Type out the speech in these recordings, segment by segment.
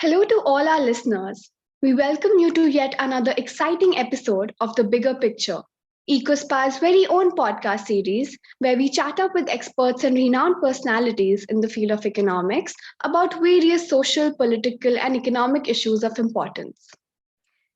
Hello to all our listeners. We welcome you to yet another exciting episode of The Bigger Picture, EcoSpa's very own podcast series, where we chat up with experts and renowned personalities in the field of economics about various social, political, and economic issues of importance.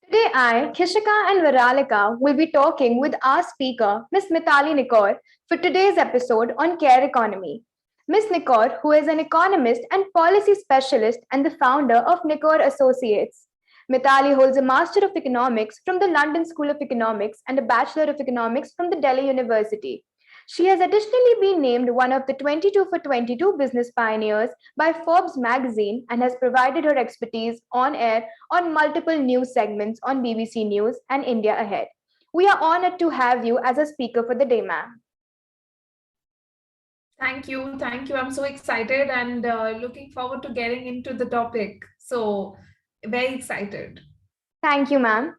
Today, I, Kishika, and Viralika will be talking with our speaker, Ms Mitali Nikore, for today's episode on care economy. Ms Nikore, who is an economist and policy specialist and the founder of Nikore Associates. Mitali holds a Master of Economics from the London School of Economics and a Bachelor of Economics from the Delhi University. She has additionally been named one of the 22 for 22 business pioneers by Forbes magazine and has provided her expertise on air on multiple news segments on BBC News and India Ahead. We are honored to have you as a speaker for the day, ma'am. Thank you. Thank you. I'm so excited and looking forward to getting into the topic. So, very excited. Thank you, ma'am.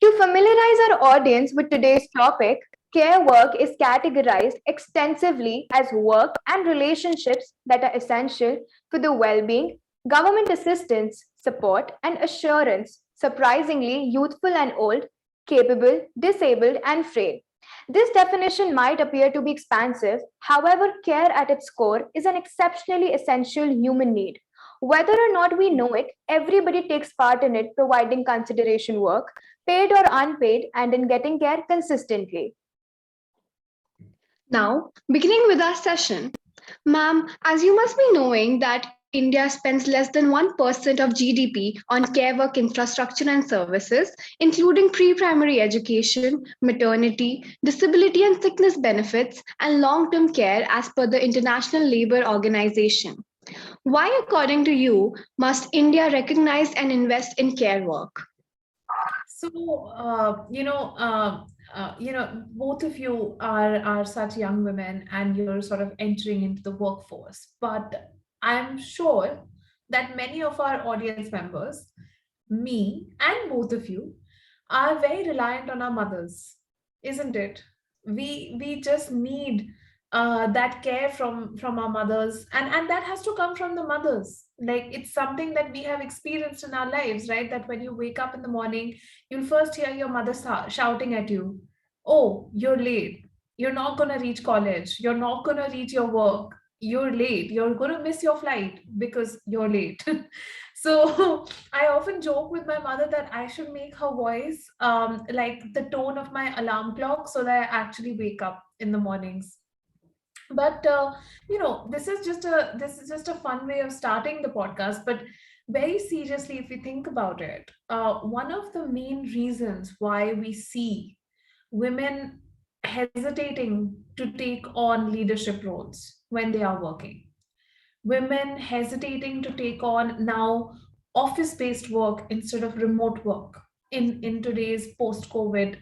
To familiarize our audience with today's topic, care work is categorized extensively as work and relationships that are essential for the well being, government assistance, support, and assurance, surprisingly youthful and old, capable, disabled, and frail. This definition might appear to be expansive, however, care at its core is an exceptionally essential human need. Whether or not we know it, everybody takes part in it, providing consideration work, paid or unpaid, and in getting care consistently. Now, beginning with our session, ma'am, as you must be knowing that India spends less than 1% of GDP on care work infrastructure and services, including pre-primary education, maternity, disability and sickness benefits, and long-term care as per the International Labour Organization. Why, according to you, must India recognize and invest in care work? So, both of you are such young women, and you're sort of entering into the workforce. But I'm sure that many of our audience members, me and both of you, are very reliant on our mothers, isn't it? We just need that care from our mothers, and that has to come from the mothers. Like, it's something that we have experienced in our lives, right? That when you wake up in the morning, you'll first hear your mother shouting at you, "Oh, you're late. You're not going to reach college. You're not going to reach your work. You're late. You're going to miss your flight because you're late." So I often joke with my mother that I should make her voice like the tone of my alarm clock so that I actually wake up in the mornings. But this is just a fun way of starting the podcast. But very seriously, if we think about it, one of the main reasons why we see women hesitating to take on leadership roles when they are working, women hesitating to take on now office based work instead of remote work in today's post covid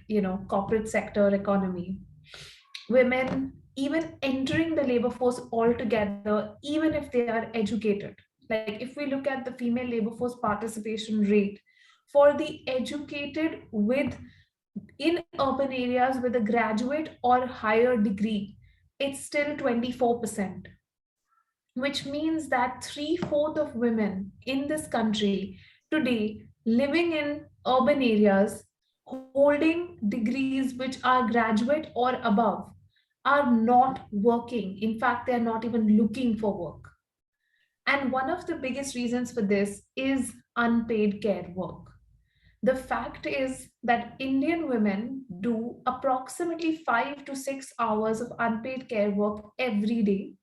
corporate sector economy, women even entering the labor force altogether, even if they are educated. Like, if we look at the female labor force participation rate for the educated with in urban areas with a graduate or higher degree, it's still 24%, which means that three-fourths of women in this country today living in urban areas holding degrees which are graduate or above are not working. In fact, they are not even looking for work. And one of the biggest reasons for this is unpaid care work. The fact is that Indian women do approximately 5 to 6 hours of unpaid care work every day,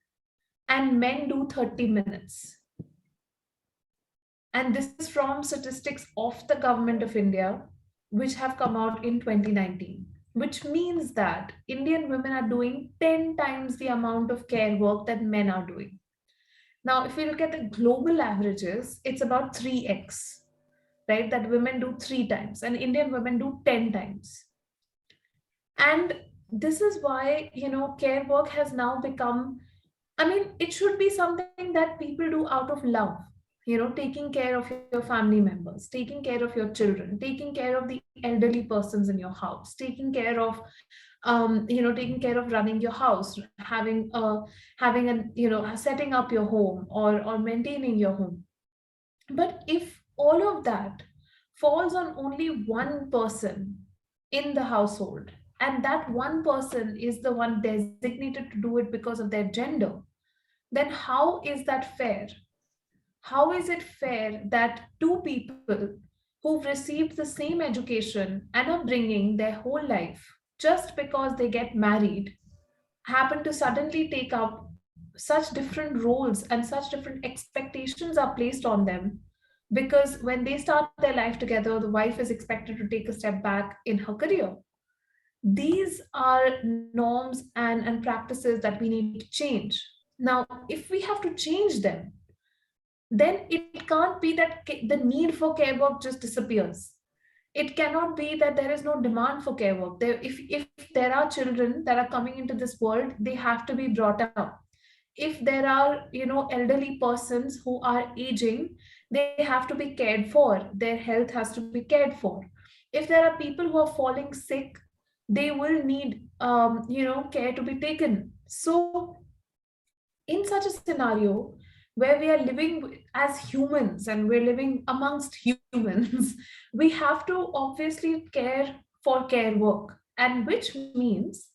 and men do 30 minutes. And this is from statistics of the government of India, which have come out in 2019, which means that Indian women are doing 10 times the amount of care work that men are doing. Now, if we look at the global averages, it's about 3x, right? That women do 3 times and Indian women do 10 times. And this is why, care work has now become, I mean, it should be something that people do out of love, taking care of your family members, taking care of your children, taking care of the elderly persons in your house, taking care of running your house, having setting up your home or maintaining your home. But if all of that falls on only one person in the household. And that one person is the one designated to do it because of their gender. Then how is that fair? How is it fair that two people who've received the same education and upbringing their whole life, just because they get married, happen to suddenly take up such different roles and such different expectations are placed on them? Because when they start their life together, the wife is expected to take a step back in her career. These are norms and practices that we need to change. Now, if we have to change them, then it can't be that the need for care work just disappears. It cannot be that there is no demand for care work. If there are children that are coming into this world, they have to be brought up. If there are, elderly persons who are aging, they have to be cared for. Their health has to be cared for. If there are people who are falling sick, they will need, care to be taken. So in such a scenario where we are living as humans and we're living amongst humans, we have to obviously care for care work, and which means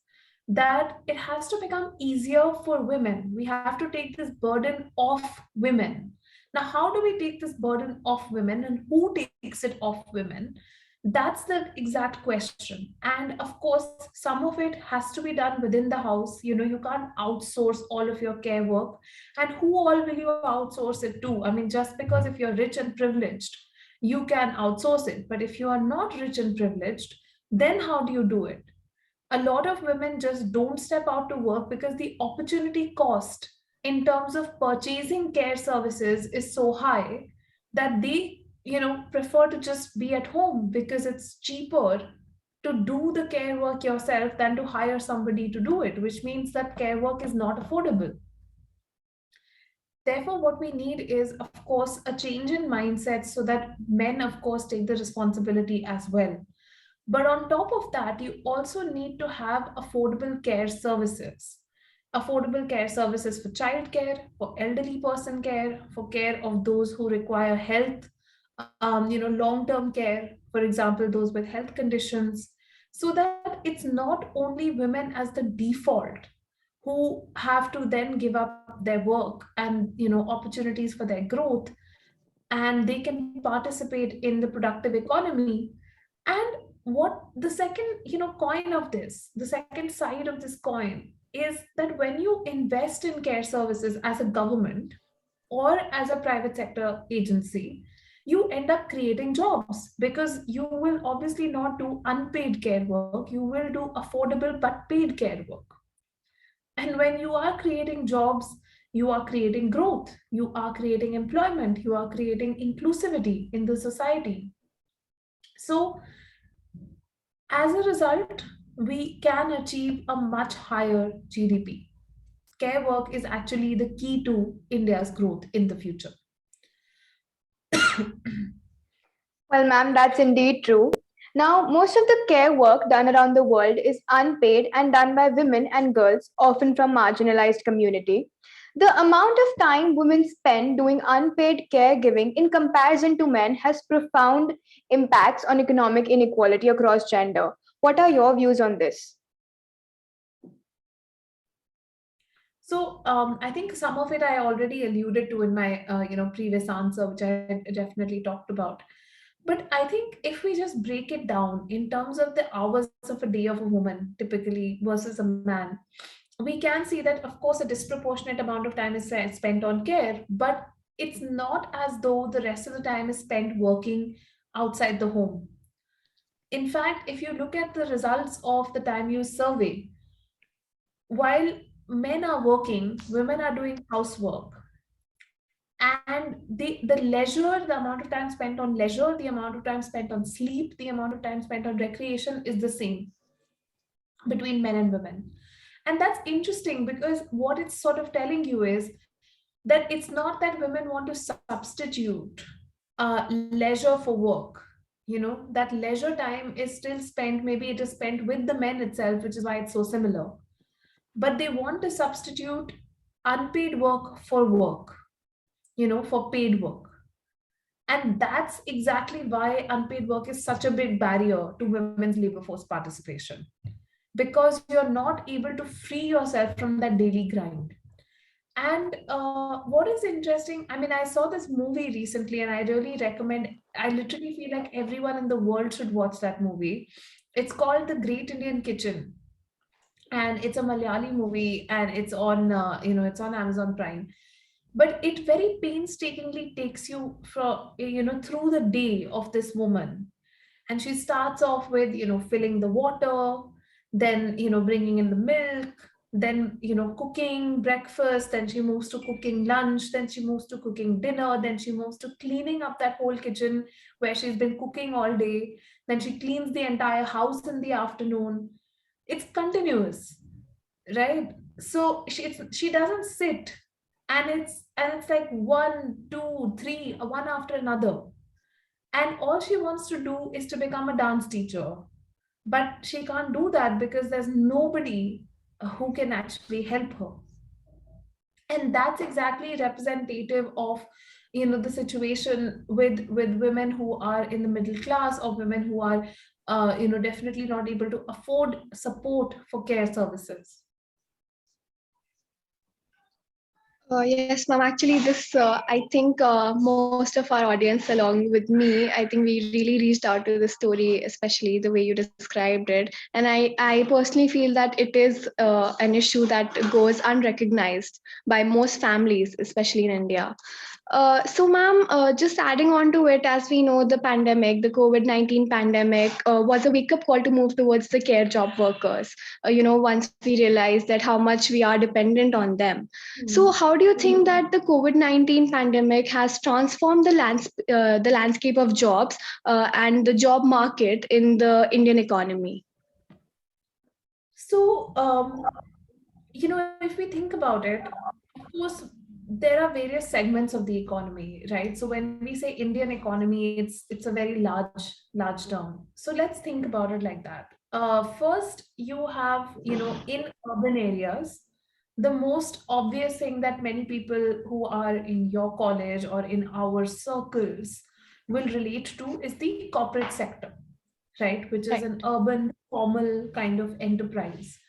that it has to become easier for women. We have to take this burden off women. Now, how do we take this burden off women and who takes it off women? That's the exact question. And of course, some of it has to be done within the house. You can't outsource all of your care work. And who all will you outsource it to? I mean, just because if you're rich and privileged, you can outsource it. But if you are not rich and privileged, then how do you do it? A lot of women just don't step out to work because the opportunity cost in terms of purchasing care services is so high that they prefer to just be at home because it's cheaper to do the care work yourself than to hire somebody to do it, which means that care work is not affordable. Therefore, what we need is, of course, a change in mindset so that men, of course, take the responsibility as well. But on top of that, you also need to have affordable care services. Affordable care services for childcare, for elderly person care, for care of those who require health, long-term care, for example, those with health conditions, so that it's not only women as the default who have to then give up their work and opportunities for their growth, and they can participate in the productive economy. And what the second coin of this, the second side of this coin, is that when you invest in care services as a government or as a private sector agency, you end up creating jobs, because you will obviously not do unpaid care work, you will do affordable but paid care work. And when you are creating jobs, you are creating growth, you are creating employment, you are creating inclusivity in the society. So as a result, we can achieve a much higher GDP. Care work is actually the key to India's growth in the future. Well, ma'am, that's indeed true. Now, most of the care work done around the world is unpaid and done by women and girls, often from marginalized community. The amount of time women spend doing unpaid caregiving in comparison to men has profound impacts on economic inequality across gender. What are your views on this? So I think some of it I already alluded to in my previous answer, which I definitely talked about. But I think if we just break it down in terms of the hours of a day of a woman typically versus a man, we can see that, of course, a disproportionate amount of time is spent on care, but it's not as though the rest of the time is spent working outside the home. In fact, if you look at the results of the time use survey, while men are working, women are doing housework. And the leisure, the amount of time spent on leisure, the amount of time spent on sleep, the amount of time spent on recreation is the same between men and women. And that's interesting, because what it's sort of telling you is that it's not that women want to substitute leisure for work. That leisure time is still spent, maybe it is spent with the men itself, which is why it's so similar. But they want to substitute unpaid work for work, for paid work. And that's exactly why unpaid work is such a big barrier to women's labor force participation, because you're not able to free yourself from that daily grind. And what is interesting, I mean, I saw this movie recently and I really recommend, I literally feel like everyone in the world should watch that movie. It's called The Great Indian Kitchen, and it's a Malayali movie, and it's on, it's on Amazon Prime. But it very painstakingly takes you from, through the day of this woman. And she starts off with, filling the water, then, bringing in the milk, then, cooking breakfast, then she moves to cooking lunch, then she moves to cooking dinner, then she moves to cleaning up that whole kitchen where she's been cooking all day, then she cleans the entire house in the afternoon. It's continuous, right? So she doesn't sit, and it's like one, two, three, one after another. And all she wants to do is to become a dance teacher, but she can't do that because there's nobody who can actually help her. And that's exactly representative of, the situation with women who are in the middle class, or women who are definitely not able to afford support for care services. Yes, ma'am. Actually, this I think most of our audience, along with me, I think we really reached out to the story, especially the way you described it. And I personally feel that it is an issue that goes unrecognized by most families, especially in India. So, ma'am, just adding on to it, as we know, the pandemic, the COVID-19 pandemic, was a wake-up call to move towards the care job workers. Once we realized that how much we are dependent on them. So, Hmm. how do you think that the COVID-19 pandemic has transformed the landscape of jobs and the job market in the Indian economy? So, if we think about it, of course, there are various segments of the economy, right? So when we say Indian economy, it's a very large term. So let's think about it like that. First, you have, in urban areas, the most obvious thing that many people who are in your college or in our circles will relate to is the corporate sector, right? Which is Right. an urban, formal kind of enterprise.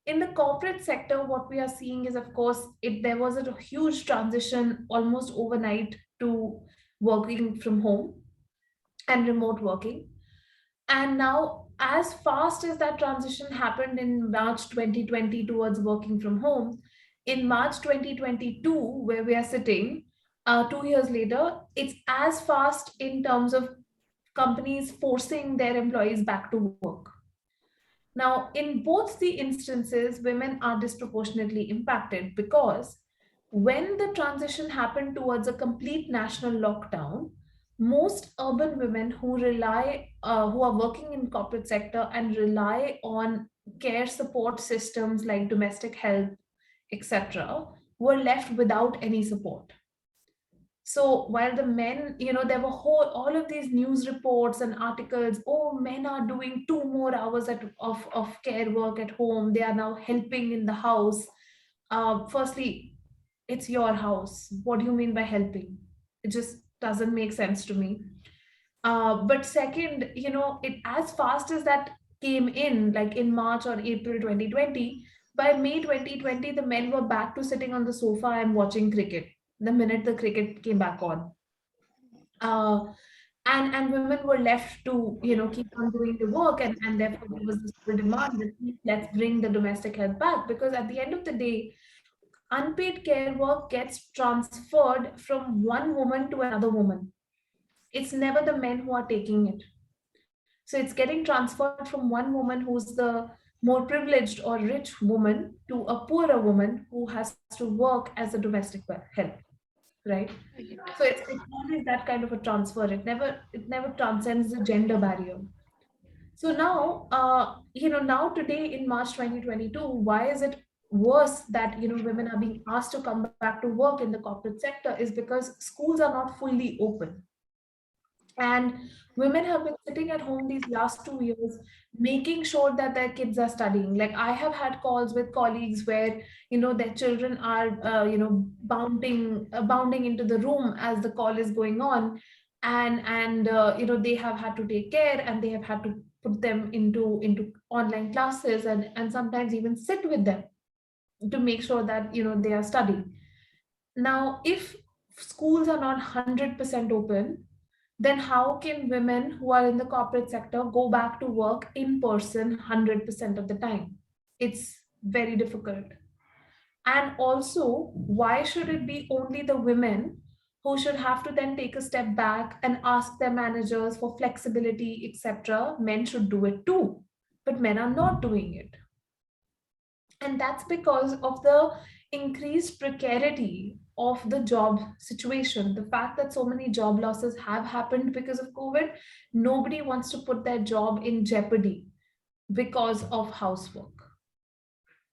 In the corporate sector, what we are seeing is, of course, there was a huge transition almost overnight to working from home and remote working. And now, as fast as that transition happened in March 2020 towards working from home, in March 2022, where we are sitting, 2 years later, it's as fast in terms of companies forcing their employees back to work. Now, in both the instances, women are disproportionately impacted because when the transition happened towards a complete national lockdown, most urban women who are working in corporate sector and rely on care support systems like domestic help, etc., were left without any support. So while the men, there were all of these news reports and articles, oh, men are doing 2 more hours of care work at home. They are now helping in the house. Firstly, it's your house. What do you mean by helping? It just doesn't make sense to me. But second, it as fast as that came in, like in March or April 2020, by May 2020, the men were back to sitting on the sofa and watching cricket the minute the cricket came back on. Uh, and women were left to keep on doing the work, and therefore there was this whole demand that let's bring the domestic help back, because at the end of the day, unpaid care work gets transferred from one woman to another woman. It's never the men who are taking it. So it's getting transferred from one woman who's the more privileged or rich woman to a poorer woman who has to work as a domestic help, right? So it's always that kind of a transfer. It never transcends the gender barrier. So now, now today in March 2022, why is it worse that women are being asked to come back to work in the corporate sector? Is because schools are not fully open, and women have been sitting at home these last 2 years, making sure that their kids are studying. Like I have had calls with colleagues where their children are bounding into the room as the call is going on, and they have had to take care, and they have had to put them into online classes, and sometimes even sit with them to make sure that they are studying. Now, if schools are not 100% open, then how can women who are in the corporate sector go back to work in person 100% of the time? It's very difficult. And also, why should it be only the women who should have to then take a step back and ask their managers for flexibility, etc.? Men should do it too, but men are not doing it. And that's because of the increased precarity of the job situation. The fact that so many job losses have happened because of COVID, nobody wants to put their job in jeopardy because of housework.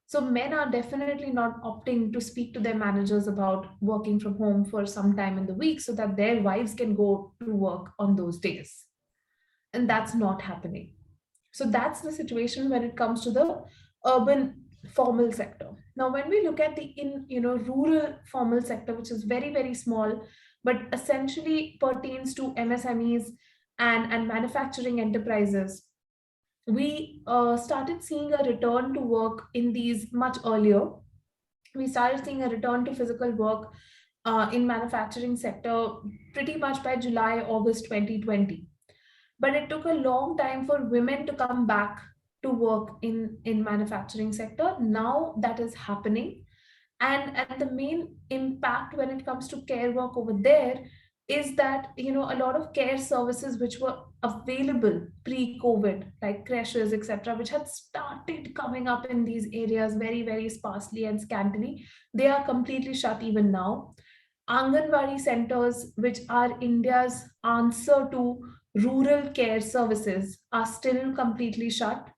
So men are definitely not opting to speak to their managers about working from home for some time in the week so that their wives can go to work on those days. And that's not happening. So that's the situation when it comes to the urban formal sector. Now, when we look at the rural formal sector, which is very, very small, but essentially pertains to MSMEs and manufacturing enterprises, we started seeing a return to work in these much earlier. We started seeing a return to physical work in manufacturing sector pretty much by July, August 2020. But it took a long time for women to come back to work in manufacturing sector. Now that is happening, and the main impact when it comes to care work over there is that a lot of care services which were available pre-COVID, like creches, etc., which had started coming up in these areas very, very sparsely and scantily, they are completely shut even now. Anganwadi centers, which are India's answer to rural care services, are still completely shut.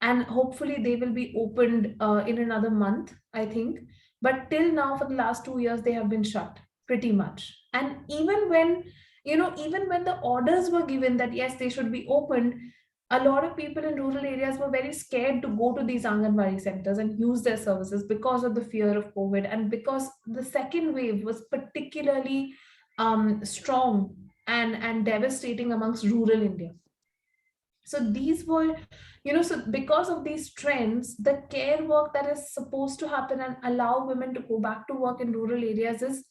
And hopefully they will be opened in another month, I think. But till now, for the last 2 years, they have been shut pretty much. And even when the orders were given that yes, they should be opened, a lot of people in rural areas were very scared to go to these Anganwadi centers and use their services because of the fear of COVID, and because the second wave was particularly strong and devastating amongst rural India. So these were, so because of these trends, the care work that is supposed to happen and allow women to go back to work in rural areas is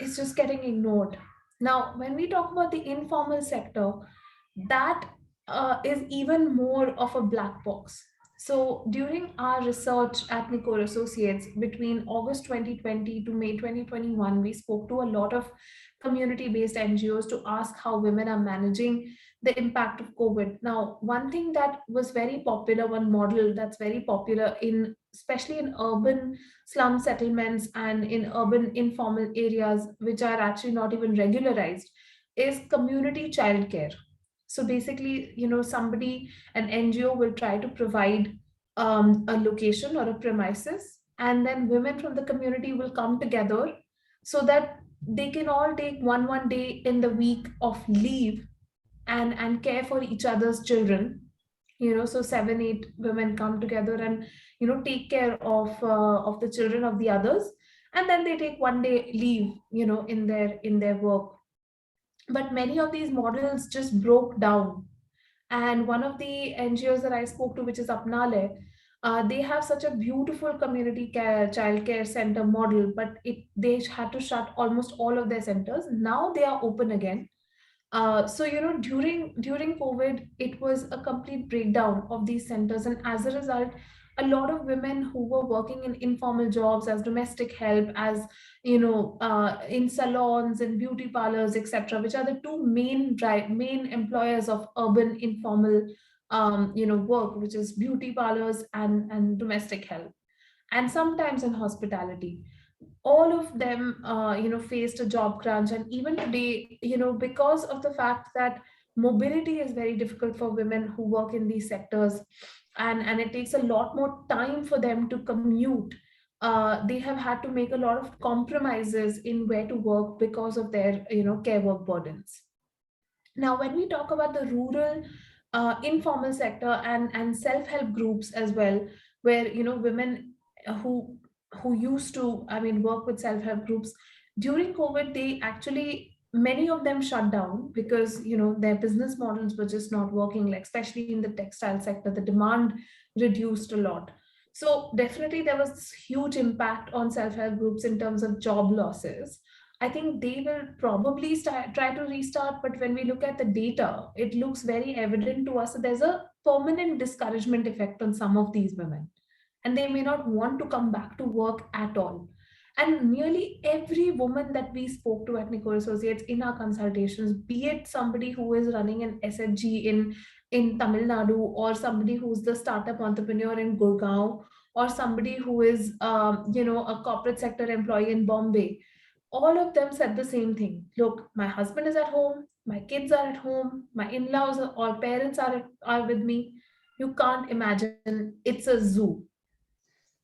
is just getting ignored. Now, when we talk about the informal sector, that is even more of a black box. So during our research at Nikore Associates between August 2020 to May 2021, we spoke to a lot of community-based NGOs to ask how women are managing the impact of COVID. Now, one thing that was very popular, one model that's very popular in, especially in urban slum settlements and in urban informal areas, which are actually not even regularized, is community childcare. So basically, somebody, an NGO will try to provide a location or a premises, and then women from the community will come together so that they can all take one day in the week of leave and care for each other's children. So 7 8 women come together and take care of the children of the others, and then they take one day leave in their work. But many of these models just broke down. And one of the NGOs that I spoke to, which is Apnale, they have such a beautiful community care, child care center model, but they had to shut almost all of their centers. Now they are open again. So during COVID, it was a complete breakdown of these centers, and as a result, a lot of women who were working in informal jobs as domestic help, as in salons and beauty parlors, etc., which are the two main employers of urban informal work, which is beauty parlors and domestic help, and sometimes in hospitality, all of them faced a job crunch. And even today, because of the fact that mobility is very difficult for women who work in these sectors, and it takes a lot more time for them to commute, they have had to make a lot of compromises in where to work because of their care work burdens. Now, when we talk about the rural informal sector and self-help groups as well, where women who who used to, I mean, work with self-help groups during COVID, they actually many of them shut down because their business models were just not working, like especially in the textile sector the demand reduced a lot. So definitely there was this huge impact on self-help groups in terms of job losses. I think they will probably try to restart, but when we look at the data, it looks very evident to us that there's a permanent discouragement effect on some of these women, and they may not want to come back to work at all. And nearly every woman that we spoke to at Nikore Associates in our consultations, be it somebody who is running an SFG in Tamil Nadu, or somebody who's the startup entrepreneur in Gurgaon, or somebody who is, a corporate sector employee in Bombay, all of them said the same thing. Look, my husband is at home, my kids are at home, my in-laws or parents are with me. You can't imagine, it's a zoo.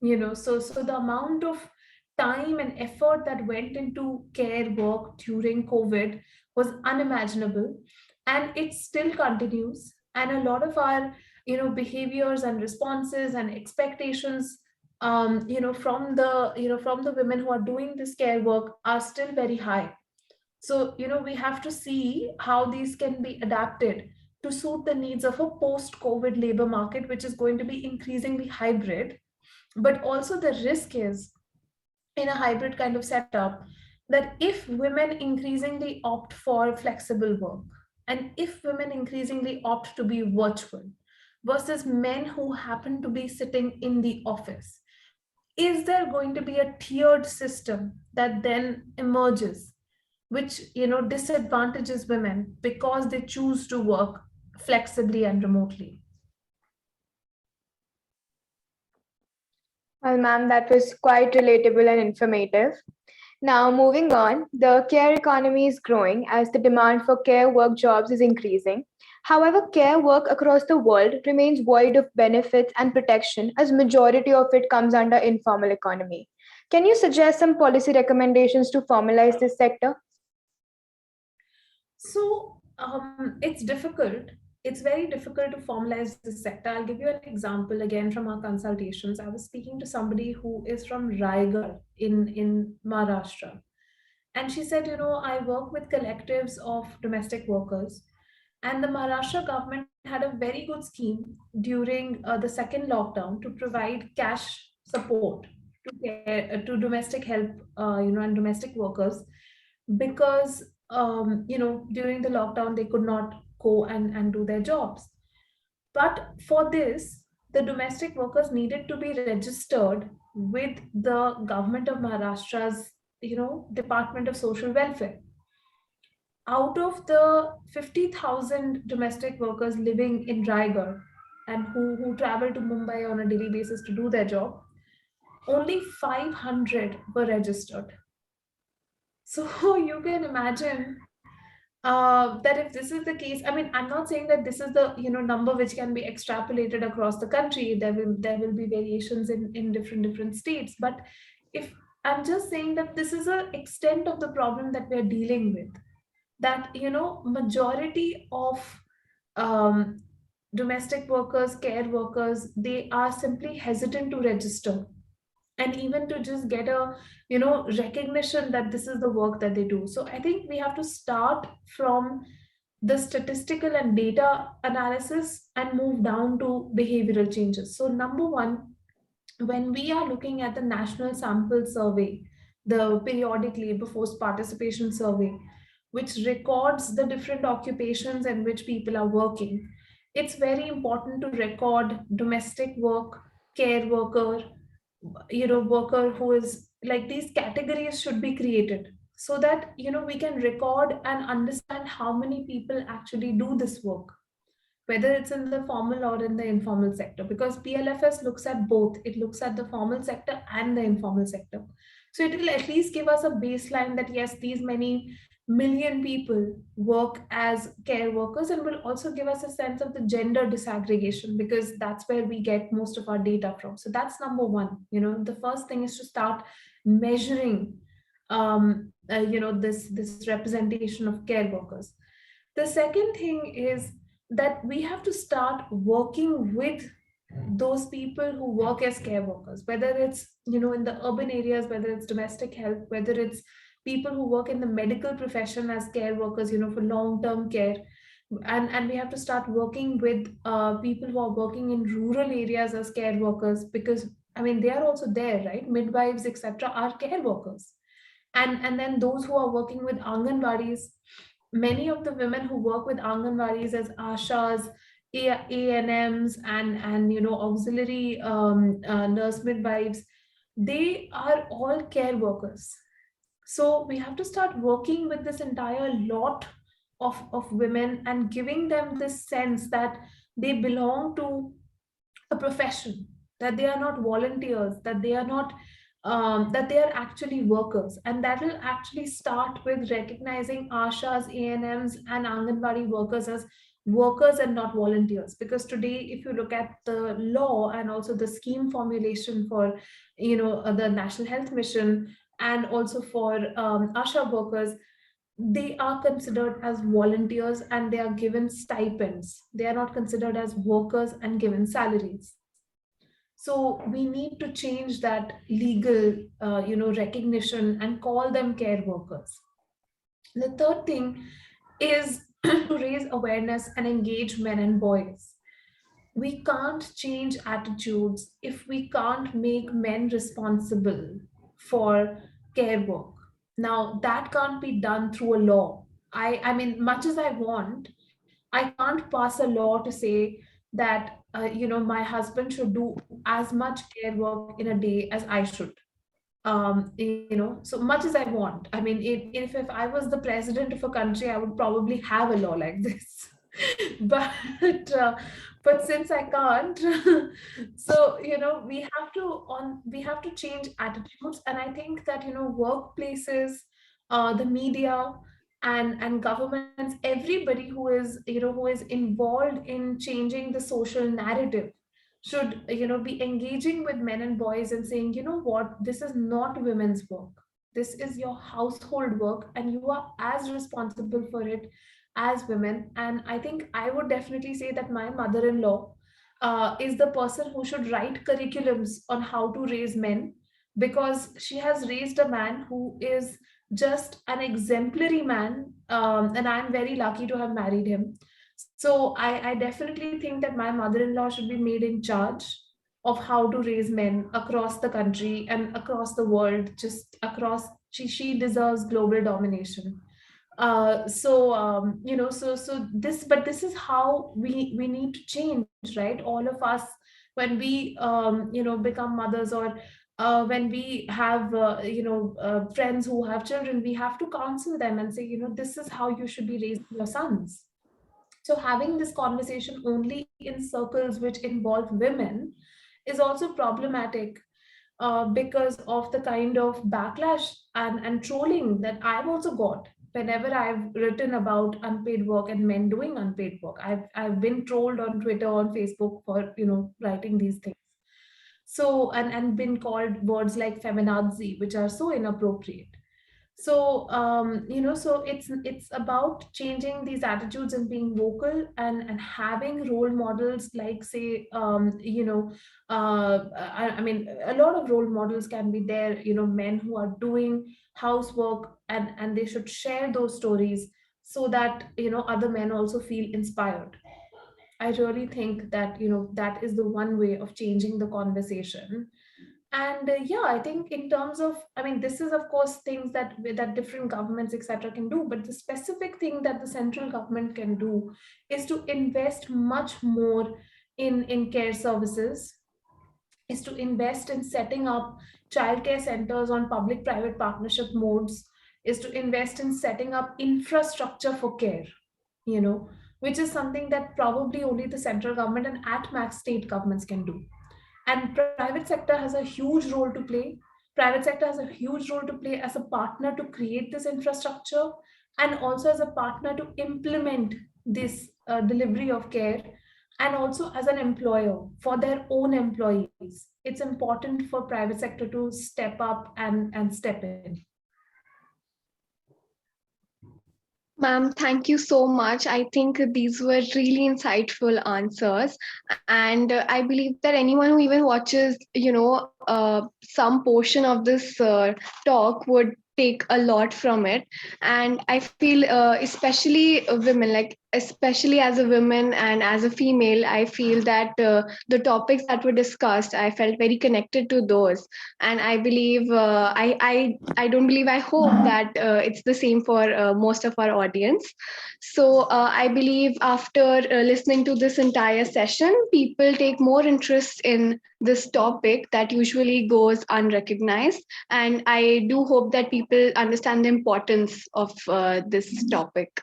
So the amount of time and effort that went into care work during COVID was unimaginable, and it still continues. And a lot of our behaviors and responses and expectations, from the women who are doing this care work are still very high. So we have to see how these can be adapted to suit the needs of a post COVID labor market, which is going to be increasingly hybrid. But also the risk is, in a hybrid kind of setup, that if women increasingly opt for flexible work, and if women increasingly opt to be virtual versus men who happen to be sitting in the office, is there going to be a tiered system that then emerges, which disadvantages women because they choose to work flexibly and remotely? Well, ma'am, that was quite relatable and informative. Now, moving on, the care economy is growing as the demand for care work jobs is increasing. However, care work across the world remains void of benefits and protection as majority of it comes under informal economy. Can you suggest some policy recommendations to formalize this sector? So it's difficult. It's very difficult to formalize this sector. I'll give you an example again from our consultations. I was speaking to somebody who is from Raigad in Maharashtra. And she said, I work with collectives of domestic workers. And the Maharashtra government had a very good scheme during the second lockdown to provide cash support to domestic help, and domestic workers, because during the lockdown they could not go and do their jobs. But for this, the domestic workers needed to be registered with the government of Maharashtra's Department of Social Welfare. Out of the 50,000 domestic workers living in Raigad and who travel to Mumbai on a daily basis to do their job, only 500 were registered. So you can imagine that if this is the case, I mean, I'm not saying that this is the number which can be extrapolated across the country. There will be variations in different states, but if I'm just saying that this is an extent of the problem that we're dealing with, that majority of um, domestic workers, care workers, they are simply hesitant to register, and even to just get a recognition that this is the work that they do. So I think we have to start from the statistical and data analysis and move down to behavioral changes. So number one, when we are looking at the national sample survey, the periodic labor force participation survey, which records the different occupations in which people are working, it's very important to record domestic work, care worker, worker who is, like, these categories should be created so that we can record and understand how many people actually do this work, whether it's in the formal or in the informal sector, because PLFS looks at both. It looks at the formal sector and the informal sector. So it will at least give us a baseline that yes, these many million people work as care workers, and will also give us a sense of the gender disaggregation, because that's where we get most of our data from. So that's number one. The first thing is to start measuring this representation of care workers. The second thing is that we have to start working with those people who work as care workers, whether it's in the urban areas, whether it's domestic help, whether it's people who work in the medical profession as care workers, for long-term care. And we have to start working with people who are working in rural areas as care workers, because I mean they are also there, right? Midwives, etc., are care workers. And then those who are working with anganwadis, many of the women who work with anganwadis as ashas, ANMs, and auxiliary nurse midwives, they are all care workers. So we have to start working with this entire lot of women and giving them this sense that they belong to a profession, that they are not volunteers, that they are not that they are actually workers. And that will actually start with recognizing ashas, ANMs, and anganwadi workers as workers and not volunteers. Because today, if you look at the law and also the scheme formulation for the National Health Mission, and also for asha workers, they are considered as volunteers and they are given stipends. They are not considered as workers and given salaries. So we need to change that legal recognition and call them care workers. The third thing is to raise awareness and engage men and boys. We can't change attitudes if we can't make men responsible for care work. Now that can't be done through a law. I mean, much as I want, I can't pass a law to say that my husband should do as much care work in a day as I should. So much as I want. I mean, if I was the president of a country, I would probably have a law like this. but but since I can't, so we have to change attitudes. And I think that workplaces, the media, and governments, everybody who is involved in changing the social narrative should be engaging with men and boys and saying, you know what, this is not women's work, this is your household work, and you are as responsible for it as women. And I think I would definitely say that my mother-in-law is the person who should write curriculums on how to raise men, because she has raised a man who is just an exemplary man, and I'm very lucky to have married him. So I definitely think that my mother-in-law should be made in charge of how to raise men across the country and across the world, just across. She deserves global domination. So this, but this is how we need to change, right? All of us, when we become mothers, or when we have friends who have children, we have to counsel them and say, this is how you should be raising your sons. So having this conversation only in circles which involve women is also problematic, because of the kind of backlash and trolling that I've also got whenever I've written about unpaid work and men doing unpaid work. I've been trolled on Twitter, on Facebook, for writing these things. So and been called words like feminazi, which are so inappropriate. So so it's about changing these attitudes and being vocal, and having role models, like, say, I mean, a lot of role models can be there, men who are doing housework, and they should share those stories, so that other men also feel inspired. I really think that that is the one way of changing the conversation. And yeah, I think in terms of, I mean, this is of course things that different governments, etc., can do, but the specific thing that the central government can do is to invest much more in care services, is to invest in setting up childcare centers on public private partnership modes, is to invest in setting up infrastructure for care, you know which is something that probably only the central government and at max state governments can do. And private sector has a huge role to play. Private sector has a huge role to play as a partner to create this infrastructure, and also as a partner to implement this delivery of care, and also as an employer for their own employees. It's important for private sector to step up and step in. Ma'am, thank you so much. I think these were really insightful answers. And I believe that anyone who even watches, some portion of this talk would take a lot from it. And I feel especially women, like especially as a woman and as a female, I feel that the topics that were discussed, I felt very connected to those. And I believe I don't believe, I hope that it's the same for most of our audience. So I believe after listening to this entire session, people take more interest in this topic that usually goes unrecognized. And I do hope that people understand the importance of this topic.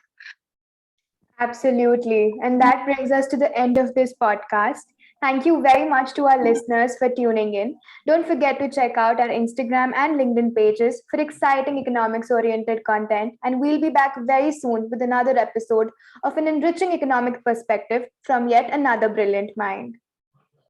Absolutely. And that brings us to the end of this podcast. Thank you very much to our listeners for tuning in. Don't forget to check out our Instagram and LinkedIn pages for exciting economics oriented content. And we'll be back very soon with another episode of an enriching economic perspective from yet another brilliant mind.